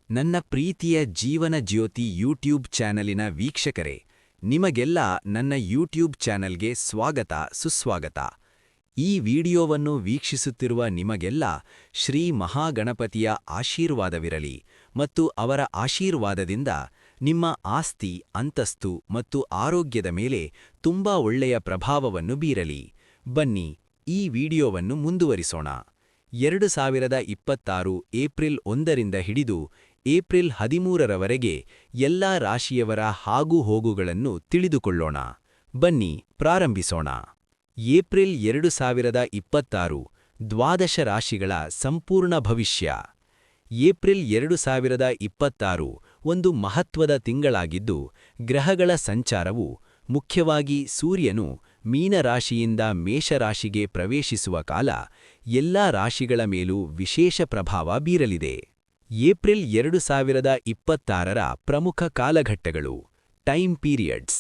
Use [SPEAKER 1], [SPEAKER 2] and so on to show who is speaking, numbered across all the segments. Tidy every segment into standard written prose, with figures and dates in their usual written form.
[SPEAKER 1] ನನ್ನ ಪ್ರೀತಿಯ ಜೀವನ ಜ್ಯೋತಿ ಯೂಟ್ಯೂಬ್ ಚಾನಲಿನ ವೀಕ್ಷಕರೇ, ನಿಮಗೆಲ್ಲ ನನ್ನ ಯೂಟ್ಯೂಬ್ ಚಾನಲ್ಗೆ ಸ್ವಾಗತ ಸುಸ್ವಾಗತ. ಈ ವಿಡಿಯೋವನ್ನು ವೀಕ್ಷಿಸುತ್ತಿರುವ ನಿಮಗೆಲ್ಲ ಶ್ರೀ ಮಹಾಗಣಪತಿಯ ಆಶೀರ್ವಾದವಿರಲಿ ಮತ್ತು ಅವರ ಆಶೀರ್ವಾದದಿಂದ ನಿಮ್ಮ ಆಸ್ತಿ, ಅಂತಸ್ತು ಮತ್ತು ಆರೋಗ್ಯದ ಮೇಲೆ ತುಂಬಾ ಒಳ್ಳೆಯ ಪ್ರಭಾವವನ್ನು ಬೀರಲಿ. ಬನ್ನಿ, ಈ ವಿಡಿಯೋವನ್ನು ಮುಂದುವರಿಸೋಣ. 2026 ಏಪ್ರಿಲ್ 1ರಿಂದ ಹಿಡಿದು ಏಪ್ರಿಲ್ 13ರವರೆಗೆ ಎಲ್ಲಾ ರಾಶಿಯವರ ಹಾಗು-ಹೋಗುಗಳನ್ನು ತಿಳಿದುಕೊಳ್ಳೋಣ. ಬನ್ನಿ ಪ್ರಾರಂಭಿಸೋಣ. ಏಪ್ರಿಲ್ 2026 ದ್ವಾದಶ ರಾಶಿಗಳ ಸಂಪೂರ್ಣ ಭವಿಷ್ಯ. ಏಪ್ರಿಲ್ 2026 ಒಂದು ಮಹತ್ವದ ತಿಂಗಳಾಗಿದ್ದು, ಗ್ರಹಗಳ ಸಂಚಾರವು, ಮುಖ್ಯವಾಗಿ ಸೂರ್ಯನು ಮೀನರಾಶಿಯಿಂದ ಮೇಷರಾಶಿಗೆ ಪ್ರವೇಶಿಸುವ ಕಾಲ, ಎಲ್ಲಾ ರಾಶಿಗಳ ಮೇಲೂ ವಿಶೇಷ ಪ್ರಭಾವ ಬೀರಲಿದೆ. ಏಪ್ರಿಲ್ 2026ರ ಪ್ರಮುಖ ಕಾಲಘಟ್ಟಗಳು, ಟೈಮ್ ಪೀರಿಯಡ್ಸ್.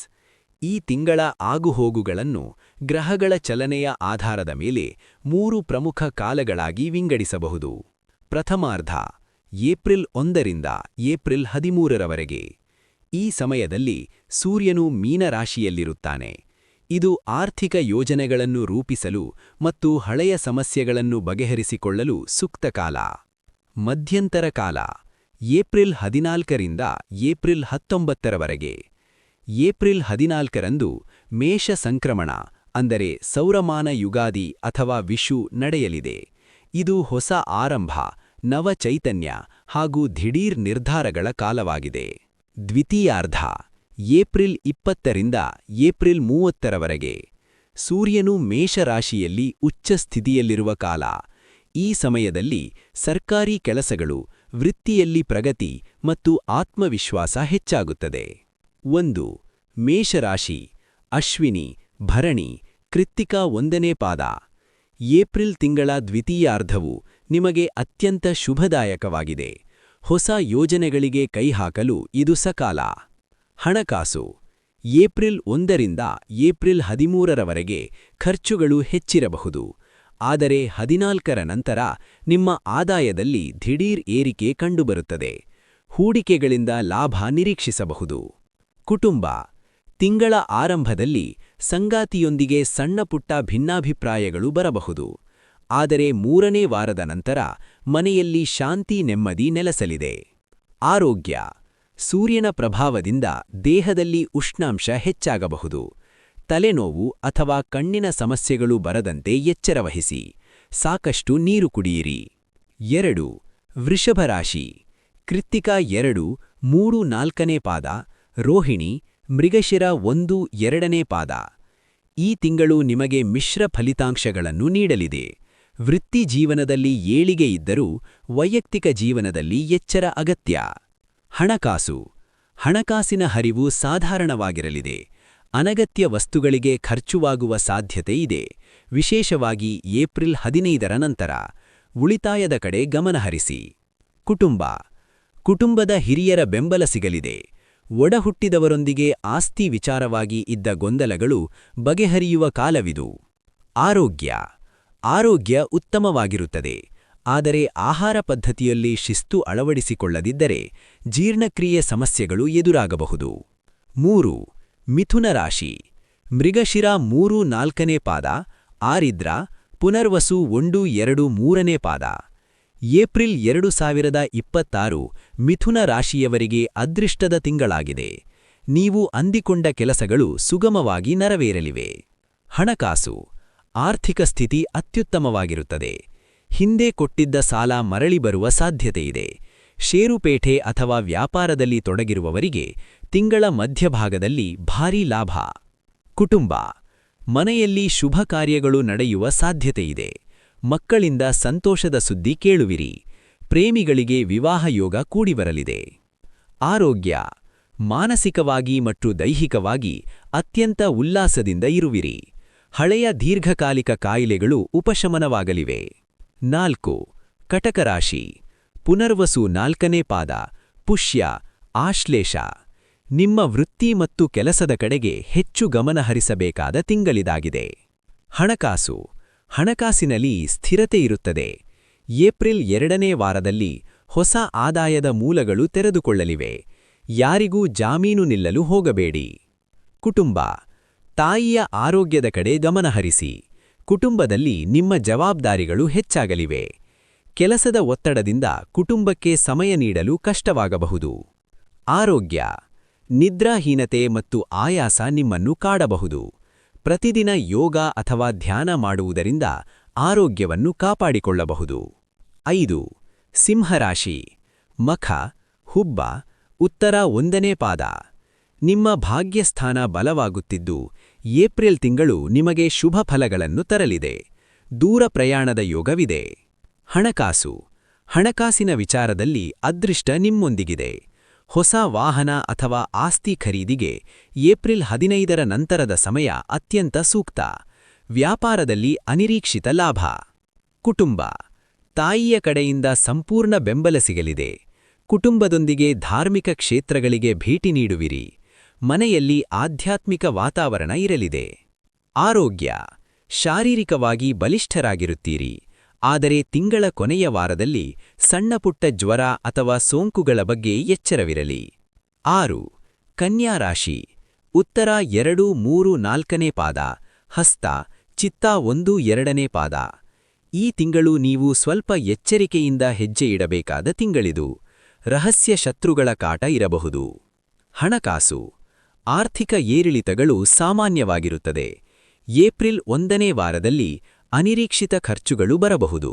[SPEAKER 1] ಈ ತಿಂಗಳ ಆಗುಹೋಗುಗಳನ್ನು ಗ್ರಹಗಳ ಚಲನೆಯ ಆಧಾರದ ಮೇಲೆ 3 ಪ್ರಮುಖ ಕಾಲಗಳಾಗಿ ವಿಂಗಡಿಸಬಹುದು. ಪ್ರಥಮಾರ್ಧ, ಏಪ್ರಿಲ್ 1ರಿಂದ ಏಪ್ರಿಲ್ 13ರವರೆಗೆ. ಈ ಸಮಯದಲ್ಲಿ ಸೂರ್ಯನು ಮೀನರಾಶಿಯಲ್ಲಿರುತ್ತಾನೆ. ಇದು ಆರ್ಥಿಕ ಯೋಜನೆಗಳನ್ನು ರೂಪಿಸಲು ಮತ್ತು ಹಳೆಯ ಸಮಸ್ಯೆಗಳನ್ನು ಬಗೆಹರಿಸಿಕೊಳ್ಳಲು ಸೂಕ್ತ ಕಾಲ. ಮಧ್ಯಂತರ ಕಾಲ, ಏಪ್ರಿಲ್ 14ರಿಂದ ಏಪ್ರಿಲ್ 19ರವರೆಗೆ. ಏಪ್ರಿಲ್ 14ರಂದು ಮೇಷ ಸಂಕ್ರಮಣ, ಅಂದರೆ ಸೌರಮಾನ ಯುಗಾದಿ ಅಥವಾ ವಿಷು ನಡೆಯಲಿದೆ. ಇದು ಹೊಸ ಆರಂಭ, ನವ ಚೈತನ್ಯ ಹಾಗೂ ದಿಢೀರ್ ನಿರ್ಧಾರಗಳ ಕಾಲವಾಗಿದೆ. ದ್ವಿತೀಯಾರ್ಧ, ಏಪ್ರಿಲ್ 20ರಿಂದ ಏಪ್ರಿಲ್ 30ರವರೆಗೆ. ಸೂರ್ಯನು ಮೇಷರಾಶಿಯಲ್ಲಿ ಉಚ್ಚ ಸ್ಥಿತಿಯಲ್ಲಿರುವ ಕಾಲ. ಈ ಸಮಯದಲ್ಲಿ ಸರ್ಕಾರಿ ಕೆಲಸಗಳು, ವೃತ್ತಿಯಲ್ಲಿ ಪ್ರಗತಿ ಮತ್ತು ಆತ್ಮವಿಶ್ವಾಸ ಹೆಚ್ಚಾಗುತ್ತದೆ. 1. ಮೇಷರಾಶಿ, ಅಶ್ವಿನಿ, ಭರಣಿ, ಕೃತ್ತಿಕಾ 1ನೇ ಪಾದ. ಏಪ್ರಿಲ್ ತಿಂಗಳ ದ್ವಿತೀಯಾರ್ಧವು ನಿಮಗೆ ಅತ್ಯಂತ ಶುಭದಾಯಕವಾಗಿದೆ. ಹೊಸ ಯೋಜನೆಗಳಿಗೆ ಕೈಹಾಕಲು ಇದು ಸಕಾಲ. ಹಣಕಾಸು, ಏಪ್ರಿಲ್ 1ರಿಂದ ಏಪ್ರಿಲ್ 13ರವರೆಗೆ ಖರ್ಚುಗಳು ಹೆಚ್ಚಿರಬಹುದು. ಆದರೆ 14ರ ನಂತರ ನಿಮ್ಮ ಆದಾಯದಲ್ಲಿ ದಿಢೀರ್ ಏರಿಕೆ ಕಂಡುಬರುತ್ತದೆ. ಹೂಡಿಕೆಗಳಿಂದ ಲಾಭ ನಿರೀಕ್ಷಿಸಬಹುದು. ಕುಟುಂಬ, ತಿಂಗಳ ಆರಂಭದಲ್ಲಿ ಸಂಗಾತಿಯೊಂದಿಗೆ ಸಣ್ಣಪುಟ್ಟ ಭಿನ್ನಾಭಿಪ್ರಾಯಗಳು ಬರಬಹುದು. ಆದರೆ 3ನೇ ವಾರದ ನಂತರ ಮನೆಯಲ್ಲಿ ಶಾಂತಿ ನೆಮ್ಮದಿ ನೆಲೆಸಲಿದೆ. ಆರೋಗ್ಯ, ಸೂರ್ಯನ ಪ್ರಭಾವದಿಂದ ದೇಹದಲ್ಲಿ ಉಷ್ಣಾಂಶ ಹೆಚ್ಚಾಗಬಹುದು. ತಲೆನೋವು ಅಥವಾ ಕಣ್ಣಿನ ಸಮಸ್ಯೆಗಳು ಬರದಂತೆ ಎಚ್ಚರವಹಿಸಿ. ಸಾಕಷ್ಟು ನೀರು ಕುಡಿಯಿರಿ. 2. ವೃಷಭ ರಾಶಿ, ಕೃತ್ತಿಕಾ 2, 3, 4ನೇ ಪಾದ, ರೋಹಿಣಿ, ಮೃಗಶಿರ 1, 2ನೇ ಪಾದ. ಈ ತಿಂಗಳು ನಿಮಗೆ ಮಿಶ್ರ ಫಲಿತಾಂಶಗಳನ್ನು ನೀಡಲಿದೆ. ವೃತ್ತಿ ಜೀವನದಲ್ಲಿ ಏಳಿಗೆ ಇದ್ದರೂ ವೈಯಕ್ತಿಕ ಜೀವನದಲ್ಲಿ ಎಚ್ಚರ ಅಗತ್ಯ. ಹಣಕಾಸು, ಹಣಕಾಸಿನ ಹರಿವು ಸಾಧಾರಣವಾಗಿರಲಿದೆ. ಅನಗತ್ಯ ವಸ್ತುಗಳಿಗೆ ಖರ್ಚುವಾಗುವ ಸಾಧ್ಯತೆ ಇದೆ, ವಿಶೇಷವಾಗಿ ಏಪ್ರಿಲ್ 15ರ ನಂತರ. ಉಳಿತಾಯದ ಕಡೆ ಗಮನಹರಿಸಿ. ಕುಟುಂಬ, ಕುಟುಂಬದ ಹಿರಿಯರ ಬೆಂಬಲ ಸಿಗಲಿದೆ. ಒಡಹುಟ್ಟಿದವರೊಂದಿಗೆ ಆಸ್ತಿ ವಿಚಾರವಾಗಿ ಇದ್ದ ಗೊಂದಲಗಳು ಬಗೆಹರಿಯುವ ಕಾಲವಿದು. ಆರೋಗ್ಯ, ಆರೋಗ್ಯ ಉತ್ತಮವಾಗಿರುತ್ತದೆ. ಆದರೆ ಆಹಾರ ಪದ್ಧತಿಯಲ್ಲಿ ಶಿಸ್ತು ಅಳವಡಿಸಿಕೊಳ್ಳದಿದ್ದರೆ ಜೀರ್ಣಕ್ರಿಯೆ ಸಮಸ್ಯೆಗಳು ಎದುರಾಗಬಹುದು. 3. ಮಿಥುನ ರಾಶಿ, ಮೃಗಶಿರ 3, 4ನೇ ಪಾದ, ಆರಿದ್ರ, ಪುನರ್ವಸು 1, 2, 3ನೇ ಪಾದ. ಏಪ್ರಿಲ್ 2026 ಮಿಥುನ ರಾಶಿಯವರಿಗೆ ಅದೃಷ್ಟದ ತಿಂಗಳಾಗಿದೆ. ನೀವು ಅಂದಿಕೊಂಡ ಕೆಲಸಗಳು ಸುಗಮವಾಗಿ ನೆರವೇರಲಿವೆ. ಹಣಕಾಸು, ಆರ್ಥಿಕ ಸ್ಥಿತಿ ಅತ್ಯುತ್ತಮವಾಗಿರುತ್ತದೆ. ಹಿಂದೆ ಕೊಟ್ಟಿದ್ದ ಸಾಲ ಮರಳಿ ಬರುವ ಸಾಧ್ಯತೆಯಿದೆ. ಷೇರುಪೇಟೆ ಅಥವಾ ವ್ಯಾಪಾರದಲ್ಲಿ ತೊಡಗಿರುವವರಿಗೆ ತಿಂಗಳ ಮಧ್ಯಭಾಗದಲ್ಲಿ ಭಾರೀ ಲಾಭ. ಕುಟುಂಬ, ಮನೆಯಲ್ಲಿ ಶುಭ ಕಾರ್ಯಗಳು ನಡೆಯುವ ಸಾಧ್ಯತೆಯಿದೆ. ಮಕ್ಕಳಿಂದ ಸಂತೋಷದ ಸುದ್ದಿ ಕೇಳುವಿರಿ. ಪ್ರೇಮಿಗಳಿಗೆ ವಿವಾಹ ಯೋಗ ಕೂಡಿಬರಲಿದೆ. ಆರೋಗ್ಯ, ಮಾನಸಿಕವಾಗಿ ಮತ್ತು ದೈಹಿಕವಾಗಿ ಅತ್ಯಂತ ಉಲ್ಲಾಸದಿಂದ ಇರುವಿರಿ. ಹಳೆಯ ದೀರ್ಘಕಾಲಿಕ ಕಾಯಿಲೆಗಳು ಉಪಶಮನವಾಗಲಿವೆ. 4. ಕಟಕ ರಾಶಿ, ಪುನರ್ವಸು 4ನೇ ಪಾದ, ಪುಷ್ಯ, ಆಶ್ಲೇಷ. ನಿಮ್ಮ ವೃತ್ತಿ ಮತ್ತು ಕೆಲಸದ ಕಡೆಗೆ ಹೆಚ್ಚು ಗಮನಹರಿಸಬೇಕಾದ ತಿಂಗಳಿದಾಗಿದೆ. ಹಣಕಾಸು, ಹಣಕಾಸಿನಲ್ಲಿ ಸ್ಥಿರತೆ ಇರುತ್ತದೆ. ಏಪ್ರಿಲ್ 2ನೇ ವಾರದಲ್ಲಿ ಹೊಸ ಆದಾಯದ ಮೂಲಗಳು ತೆರೆದುಕೊಳ್ಳಲಿವೆ. ಯಾರಿಗೂ ಜಾಮೀನು ನಿಲ್ಲಲು ಹೋಗಬೇಡಿ. ಕುಟುಂಬ. ತಾಯಿಯ ಆರೋಗ್ಯದ ಕಡೆ ಗಮನಹರಿಸಿ. ಕುಟುಂಬದಲ್ಲಿ ನಿಮ್ಮ ಜವಾಬ್ದಾರಿಗಳು ಹೆಚ್ಚಾಗಲಿವೆ. ಕೆಲಸದ ಒತ್ತಡದಿಂದ ಕುಟುಂಬಕ್ಕೆ ಸಮಯ ನೀಡಲು ಕಷ್ಟವಾಗಬಹುದು. ಆರೋಗ್ಯ. ನಿದ್ರಾಹೀನತೆ ಮತ್ತು ಆಯಾಸ ನಿಮ್ಮನ್ನು ಕಾಡಬಹುದು. ಪ್ರತಿದಿನ ಯೋಗ ಅಥವಾ ಧ್ಯಾನ ಮಾಡುವುದರಿಂದ ಆರೋಗ್ಯವನ್ನು ಕಾಪಾಡಿಕೊಳ್ಳಬಹುದು. 5. ಸಿಂಹರಾಶಿ. ಮಖ, ಹುಬ್ಬ, ಉತ್ತರ 1ನೇ ಪಾದ. ನಿಮ್ಮ ಭಾಗ್ಯಸ್ಥಾನ ಬಲವಾಗುತ್ತಿದ್ದು ಏಪ್ರಿಲ್ ತಿಂಗಳು ನಿಮಗೆ ಶುಭ ಫಲಗಳನ್ನು ತರಲಿದೆ. ದೂರ ಪ್ರಯಾಣದ ಯೋಗವಿದೆ. ಹಣಕಾಸು. ಹಣಕಾಸಿನ ವಿಚಾರದಲ್ಲಿ ಅದೃಷ್ಟ ನಿಮ್ಮೊಂದಿಗಿದೆ. ಹೊಸ ವಾಹನ ಅಥವಾ ಆಸ್ತಿ ಖರೀದಿಗೆ ಏಪ್ರಿಲ್ 15ರ ನಂತರದ ಸಮಯ ಅತ್ಯಂತ ಸೂಕ್ತ. ವ್ಯಾಪಾರದಲ್ಲಿ ಅನಿರೀಕ್ಷಿತ ಲಾಭ. ಕುಟುಂಬ. ತಾಯಿಯ ಕಡೆಯಿಂದ ಸಂಪೂರ್ಣ ಬೆಂಬಲ ಸಿಗಲಿದೆ. ಕುಟುಂಬದೊಂದಿಗೆ ಧಾರ್ಮಿಕ ಕ್ಷೇತ್ರಗಳಿಗೆ ಭೇಟಿ ನೀಡುವಿರಿ. ಮನೆಯಲ್ಲಿ ಆಧ್ಯಾತ್ಮಿಕ ವಾತಾವರಣ ಇರಲಿದೆ. ಆರೋಗ್ಯ. ಶಾರೀರಿಕವಾಗಿ ಬಲಿಷ್ಠರಾಗಿರುತ್ತೀರಿ. ಆದರೆ ತಿಂಗಳ ಕೊನೆಯ ವಾರದಲ್ಲಿ ಸಣ್ಣಪುಟ್ಟ ಜ್ವರ ಅಥವಾ ಸೋಂಕುಗಳ ಬಗ್ಗೆ ಎಚ್ಚರವಿರಲಿ. 6. ಕನ್ಯಾ ರಾಶಿ. ಉತ್ತರ 2, 3, 4ನೇ ಪಾದ, ಹಸ್ತ, ಚಿತ್ತ 1, 2ನೇ ಪಾದ. ಈ ತಿಂಗಳು ನೀವು ಸ್ವಲ್ಪ ಎಚ್ಚರಿಕೆಯಿಂದ ಹೆಜ್ಜೆ ಇಡಬೇಕಾದ ತಿಂಗಳಿದು. ರಹಸ್ಯ ಶತ್ರುಗಳ ಕಾಟ ಇರಬಹುದು. ಹಣಕಾಸು. ಆರ್ಥಿಕ ಏರಿಳಿತಗಳು ಸಾಮಾನ್ಯವಾಗಿರುತ್ತದೆ. ಏಪ್ರಿಲ್ 1ನೇ ವಾರದಲ್ಲಿ ಅನಿರೀಕ್ಷಿತ ಖರ್ಚುಗಳು ಬರಬಹುದು.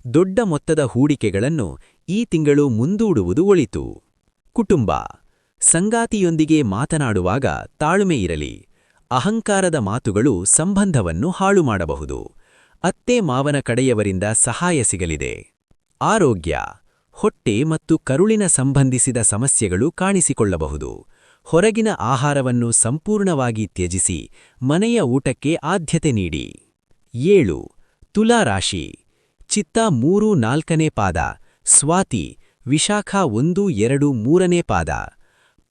[SPEAKER 1] ದೊಡ್ಡ ಮೊತ್ತದ ಹೂಡಿಕೆಗಳನ್ನು ಈ ತಿಂಗಳು ಮುಂದೂಡುವುದು ಒಳಿತು. ಕುಟುಂಬ. ಸಂಗಾತಿಯೊಂದಿಗೆ ಮಾತನಾಡುವಾಗ ತಾಳ್ಮೆ ಇರಲಿ. ಅಹಂಕಾರದ ಮಾತುಗಳು ಸಂಬಂಧವನ್ನು ಹಾಳು ಮಾಡಬಹುದು. ಅತ್ತೆ ಮಾವನ ಕಡೆಯವರಿಂದ ಸಹಾಯ ಸಿಗಲಿದೆ. ಆರೋಗ್ಯ. ಹೊಟ್ಟೆ ಮತ್ತು ಕರುಳಿನ ಸಂಬಂಧಿಸಿದ ಸಮಸ್ಯೆಗಳು ಕಾಣಿಸಿಕೊಳ್ಳಬಹುದು. ಹೊರಗಿನ ಆಹಾರವನ್ನು ಸಂಪೂರ್ಣವಾಗಿ ತ್ಯಜಿಸಿ ಮನೆಯ ಊಟಕ್ಕೆ ಆದ್ಯತೆ ನೀಡಿ. 7. ತುಲಾ ರಾಶಿ. ಚಿತ್ತ 3, 4ನೇ ಪಾದ, ಸ್ವಾತಿ, ವಿಶಾಖ 1, 2, 3ನೇ ಪಾದ.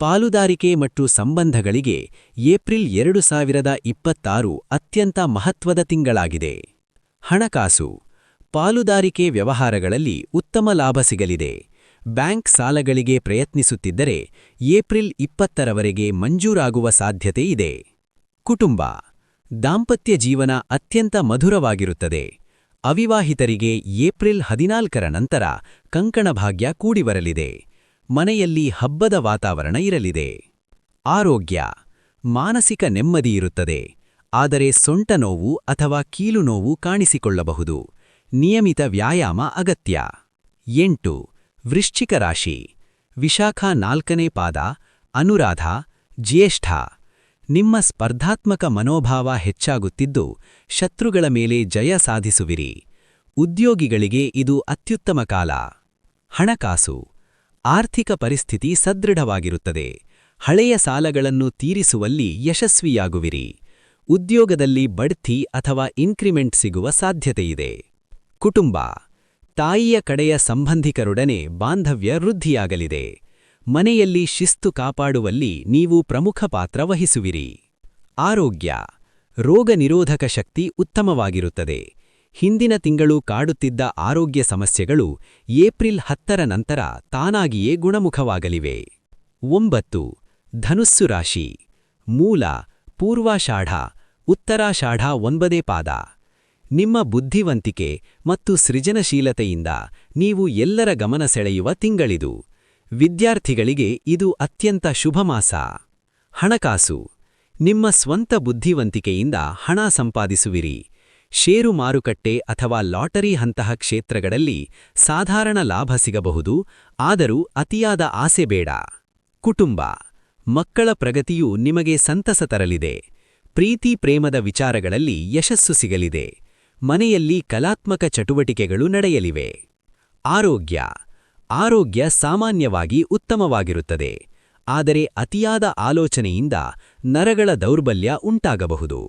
[SPEAKER 1] ಪಾಲುದಾರಿಕೆ ಮತ್ತು ಸಂಬಂಧಗಳಿಗೆ ಏಪ್ರಿಲ್ 2026 ಅತ್ಯಂತ ಮಹತ್ವದ ತಿಂಗಳಾಗಿದೆ. ಹಣಕಾಸು. ಪಾಲುದಾರಿಕೆ ವ್ಯವಹಾರಗಳಲ್ಲಿ ಉತ್ತಮ ಲಾಭ ಸಿಗಲಿದೆ. ಬ್ಯಾಂಕ್ ಸಾಲಗಳಿಗೆ ಪ್ರಯತ್ನಿಸುತ್ತಿದ್ದರೆ ಏಪ್ರಿಲ್ 20ರವರೆಗೆ ಮಂಜೂರಾಗುವ ಸಾಧ್ಯತೆ ಇದೆ. ಕುಟುಂಬ. ದಾಂಪತ್ಯ ಜೀವನ ಅತ್ಯಂತ ಮಧುರವಾಗಿರುತ್ತದೆ. ಅವಿವಾಹಿತರಿಗೆ ಏಪ್ರಿಲ್ 14ರ ನಂತರ ಕಂಕಣ ಭಾಗ್ಯ ಕೂಡಿಬರಲಿದೆ. ಮನೆಯಲ್ಲಿ ಹಬ್ಬದ ವಾತಾವರಣ ಇರಲಿದೆ. ಆರೋಗ್ಯ. ಮಾನಸಿಕ ನೆಮ್ಮದಿಯಿರುತ್ತದೆ. ಆದರೆ ಸೊಂಟ ನೋವು ಅಥವಾ ಕೀಲು ನೋವು ಕಾಣಿಸಿಕೊಳ್ಳಬಹುದು. ನಿಯಮಿತ ವ್ಯಾಯಾಮ ಅಗತ್ಯ. 8. ವೃಶ್ಚಿಕ ರಾಶಿ. ವಿಶಾಖ 4ನೇ ಪಾದ, ಅನುರಾಧ, ಜ್ಯೇಷ್ಠ. ನಿಮ್ಮ ಸ್ಪರ್ಧಾತ್ಮಕ ಮನೋಭಾವ ಹೆಚ್ಚಾಗುತ್ತಿದ್ದು ಶತ್ರುಗಳ ಮೇಲೆ ಜಯ ಸಾಧಿಸುವಿರಿ. ಉದ್ಯೋಗಿಗಳಿಗೆ ಇದು ಅತ್ಯುತ್ತಮ ಕಾಲ. ಹಣಕಾಸು. ಆರ್ಥಿಕ ಪರಿಸ್ಥಿತಿ ಸದೃಢವಾಗಿರುತ್ತದೆ. ಹಳೆಯ ಸಾಲಗಳನ್ನು ತೀರಿಸುವಲ್ಲಿ ಯಶಸ್ವಿಯಾಗುವಿರಿ. ಉದ್ಯೋಗದಲ್ಲಿ ಬಡ್ತಿ ಅಥವಾ ಇನ್ಕ್ರಿಮೆಂಟ್ ಸಿಗುವ ಸಾಧ್ಯತೆಯಿದೆ. ಕುಟುಂಬ. ತಾಯಿಯ ಕಡೆಯ ಸಂಬಂಧಿಕರೊಡನೆ ಬಾಂಧವ್ಯ ವೃದ್ಧಿಯಾಗಲಿದೆ. ಮನೆಯಲ್ಲಿ ಶಿಸ್ತು ಕಾಪಾಡುವಲ್ಲಿ ನೀವು ಪ್ರಮುಖ ಪಾತ್ರ ವಹಿಸುವಿರಿ. ಆರೋಗ್ಯ. ರೋಗ ನಿರೋಧಕ ಶಕ್ತಿ ಉತ್ತಮವಾಗಿರುತ್ತದೆ. ಹಿಂದಿನ ತಿಂಗಳು ಕಾಡುತ್ತಿದ್ದ ಆರೋಗ್ಯ ಸಮಸ್ಯೆಗಳು ಏಪ್ರಿಲ್ 10ರ ನಂತರ ತಾನಾಗಿಯೇ ಗುಣಮುಖವಾಗಲಿವೆ. 9. ಧನುಸ್ಸು ರಾಶಿ. ಮೂಲ, ಪೂರ್ವಾಷಾಢ, ಉತ್ತರಾಷಾಢ 9ನೇ ಪಾದ. ನಿಮ್ಮ ಬುದ್ಧಿವಂತಿಕೆ ಮತ್ತು ಸೃಜನಶೀಲತೆಯಿಂದ ನೀವು ಎಲ್ಲರ ಗಮನ ಸೆಳೆಯುವ ತಿಂಗಳಿದು. ವಿದ್ಯಾರ್ಥಿಗಳಿಗೆ ಇದು ಅತ್ಯಂತ ಶುಭಮಾಸ. ಹಣಕಾಸು. ನಿಮ್ಮ ಸ್ವಂತ ಬುದ್ಧಿವಂತಿಕೆಯಿಂದ ಹಣ ಸಂಪಾದಿಸುವಿರಿ. ಷೇರು ಮಾರುಕಟ್ಟೆ ಅಥವಾ ಲಾಟರಿ ಹಂತಹ ಕ್ಷೇತ್ರಗಳಲ್ಲಿ ಸಾಧಾರಣ ಲಾಭ ಸಿಗಬಹುದು, ಆದರೂ ಅತಿಯಾದ ಆಸೆ ಬೇಡ. ಕುಟುಂಬ. ಮಕ್ಕಳ ಪ್ರಗತಿಯು ನಿಮಗೆ ಸಂತಸ ತರಲಿದೆ. ಪ್ರೀತಿ ಪ್ರೇಮದ ವಿಚಾರಗಳಲ್ಲಿ ಯಶಸ್ಸು ಸಿಗಲಿದೆ. ಮನೆಯಲ್ಲಿ ಕಲಾತ್ಮಕ ಚಟುವಟಿಕೆಗಳು ನಡೆಯಲಿವೆ. ಆರೋಗ್ಯ. ಆರೋಗ್ಯ ಸಾಮಾನ್ಯವಾಗಿ ಉತ್ತಮವಾಗಿರುತ್ತದೆ. ಆದರೆ ಅತಿಯಾದ ಆಲೋಚನೆಯಿಂದ ನರಗಳ ದೌರ್ಬಲ್ಯ ಉಂಟಾಗಬಹುದು.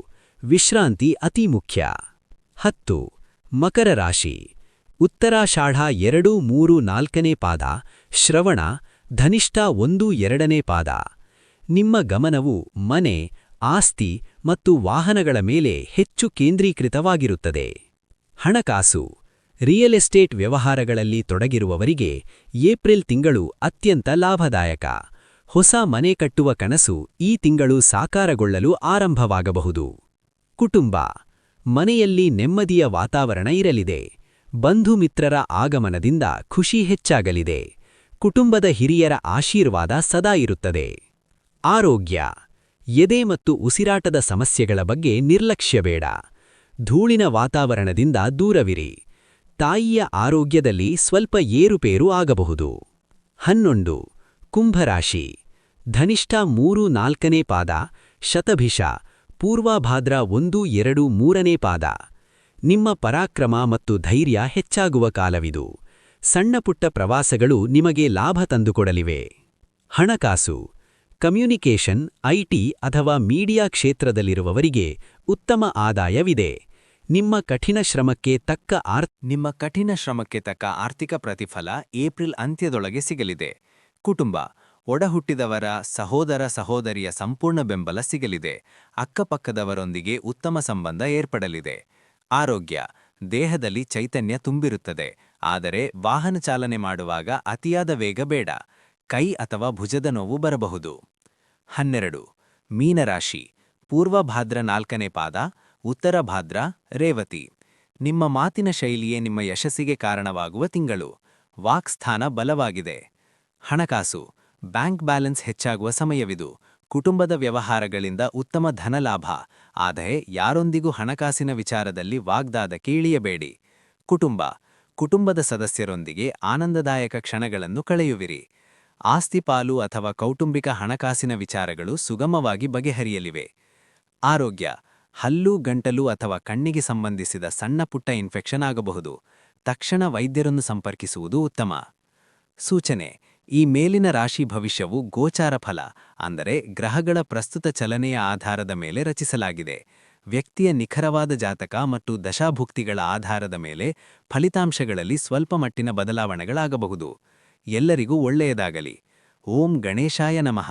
[SPEAKER 1] ವಿಶ್ರಾಂತಿ ಅತಿ ಮುಖ್ಯ. 10. ಮಕರ ರಾಶಿ. ಉತ್ತರಾಷಾಢ 2, 3, 4ನೇ ಪಾದ, ಶ್ರವಣ, ಧನಿಷ್ಠ 1, 2ನೇ ಪಾದ. ನಿಮ್ಮ ಗಮನವು ಮನೆ, ಆಸ್ತಿ ಮತ್ತು ವಾಹನಗಳ ಮೇಲೆ ಹೆಚ್ಚು ಕೇಂದ್ರೀಕೃತವಾಗಿರುತ್ತದೆ. ಹಣಕಾಸು. ರಿಯಲ್ ಎಸ್ಟೇಟ್ ವ್ಯವಹಾರಗಳಲ್ಲಿ ತೊಡಗಿರುವವರಿಗೆ ಏಪ್ರಿಲ್ ತಿಂಗಳು ಅತ್ಯಂತ ಲಾಭದಾಯಕ. ಹೊಸ ಮನೆ ಕಟ್ಟುವ ಕನಸು ಈ ತಿಂಗಳು ಸಾಕಾರಗೊಳ್ಳಲು ಆರಂಭವಾಗಬಹುದು. ಕುಟುಂಬ. ಮನೆಯಲ್ಲಿ ನೆಮ್ಮದಿಯ ವಾತಾವರಣ ಇರಲಿದೆ. ಬಂಧು ಮಿತ್ರರ ಆಗಮನದಿಂದ ಖುಷಿ ಹೆಚ್ಚಾಗಲಿದೆ. ಕುಟುಂಬದ ಹಿರಿಯರ ಆಶೀರ್ವಾದ ಸದಾ ಇರುತ್ತದೆ. ಆರೋಗ್ಯ. ಎದೆ ಮತ್ತು ಉಸಿರಾಟದ ಸಮಸ್ಯೆಗಳ ಬಗ್ಗೆ ನಿರ್ಲಕ್ಷ್ಯ ಬೇಡ. ಧೂಳಿನ ವಾತಾವರಣದಿಂದ ದೂರವಿರಿ. ತಾಯಿಯ ಆರೋಗ್ಯದಲ್ಲಿ ಸ್ವಲ್ಪ ಏರುಪೇರು ಆಗಬಹುದು. 11. ಕುಂಭರಾಶಿ. ಧನಿಷ್ಠ 3-4ನೇ ಪಾದ, ಶತಭಿಷ, ಪೂರ್ವಭಾದ್ರ 1-2-3ನೇ ಪಾದ. ನಿಮ್ಮ ಪರಾಕ್ರಮ ಮತ್ತು ಧೈರ್ಯ ಹೆಚ್ಚಾಗುವ ಕಾಲವಿದು. ಸಣ್ಣಪುಟ್ಟ ಪ್ರವಾಸಗಳು ನಿಮಗೆ ಲಾಭ ತಂದುಕೊಡಲಿವೆ. ಹಣಕಾಸು. ಕಮ್ಯುನಿಕೇಷನ್, ಐಟಿ ಅಥವಾ ಮೀಡಿಯಾ ಕ್ಷೇತ್ರದಲ್ಲಿರುವವರಿಗೆ ಉತ್ತಮ ಆದಾಯವಿದೆ. ನಿಮ್ಮ ಕಠಿಣ ಶ್ರಮಕ್ಕೆ ತಕ್ಕ ಆರ್ಥಿಕ ಪ್ರತಿಫಲ ಏಪ್ರಿಲ್ ಅಂತ್ಯದೊಳಗೆ ಸಿಗಲಿದೆ. ಕುಟುಂಬ. ಒಡಹುಟ್ಟಿದವರ ಸಹೋದರ ಸಹೋದರಿಯ ಸಂಪೂರ್ಣ ಬೆಂಬಲ ಸಿಗಲಿದೆ. ಅಕ್ಕಪಕ್ಕದವರೊಂದಿಗೆ ಉತ್ತಮ ಸಂಬಂಧ ಏರ್ಪಡಲಿದೆ. ಆರೋಗ್ಯ. ದೇಹದಲ್ಲಿ ಚೈತನ್ಯ ತುಂಬಿರುತ್ತದೆ, ಆದರೆ ವಾಹನ ಚಾಲನೆ ಮಾಡುವಾಗ ಅತಿಯಾದ ವೇಗ ಬೇಡ. ಕೈ ಅಥವಾ ಭುಜದ ನೋವು ಬರಬಹುದು. 12. ಮೀನರಾಶಿ. ಪೂರ್ವಭಾದ್ರ 4ನೇ ಪಾದ, ಉತ್ತರ ಭಾದ್ರ, ರೇವತಿ. ನಿಮ್ಮ ಮಾತಿನ ಶೈಲಿಯೇ ನಿಮ್ಮ ಯಶಸ್ಸಿಗೆ ಕಾರಣವಾಗುವ ತಿಂಗಳು. ವಾಕ್ಸ್ಥಾನ ಬಲವಾಗಿದೆ. ಹಣಕಾಸು. ಬ್ಯಾಂಕ್ ಬ್ಯಾಲೆನ್ಸ್ ಹೆಚ್ಚಾಗುವ ಸಮಯವಿದು. ಕುಟುಂಬದ ವ್ಯವಹಾರಗಳಿಂದ ಉತ್ತಮ ಧನಲಾಭ, ಆದರೆ ಯಾರೊಂದಿಗೂ ಹಣಕಾಸಿನ ವಿಚಾರದಲ್ಲಿ ವಾಗ್ದಾದಕ್ಕೆ ಇಳಿಯಬೇಡಿ. ಕುಟುಂಬದ ಸದಸ್ಯರೊಂದಿಗೆ ಆನಂದದಾಯಕ ಕ್ಷಣಗಳನ್ನು ಕಳೆಯುವಿರಿ. ಆಸ್ತಿ ಪಾಲು ಅಥವಾ ಕೌಟುಂಬಿಕ ಹಣಕಾಸಿನ ವಿಚಾರಗಳು ಸುಗಮವಾಗಿ ಬಗೆಹರಿಯಲಿವೆ. ಆರೋಗ್ಯ. ಹಲ್ಲು, ಗಂಟಲು ಅಥವಾ ಕಣ್ಣಿಗೆ ಸಂಬಂಧಿಸಿದ ಸಣ್ಣಪುಟ್ಟ ಇನ್ಫೆಕ್ಷನ್ ಆಗಬಹುದು. ತಕ್ಷಣ ವೈದ್ಯರನ್ನು ಸಂಪರ್ಕಿಸುವುದು ಉತ್ತಮ. ಸೂಚನೆ: ಈ ಮೇಲಿನ ರಾಶಿ ಭವಿಷ್ಯವು ಗೋಚಾರ ಫಲ, ಅಂದರೆ ಗ್ರಹಗಳ ಪ್ರಸ್ತುತ ಚಲನೆಯ ಆಧಾರದ ಮೇಲೆ ರಚಿಸಲಾಗಿದೆ. ವ್ಯಕ್ತಿಯ ನಿಖರವಾದ ಜಾತಕ ಮತ್ತು ದಶಾಭುಕ್ತಿಗಳ ಆಧಾರದ ಮೇಲೆ ಫಲಿತಾಂಶಗಳಲ್ಲಿ ಸ್ವಲ್ಪ ಮಟ್ಟಿನ ಬದಲಾವಣೆಗಳಾಗಬಹುದು. ಎಲ್ಲರಿಗೂ ಒಳ್ಳೆಯದಾಗಲಿ. ಓಂ ಗಣೇಶಾಯ ನಮಃ.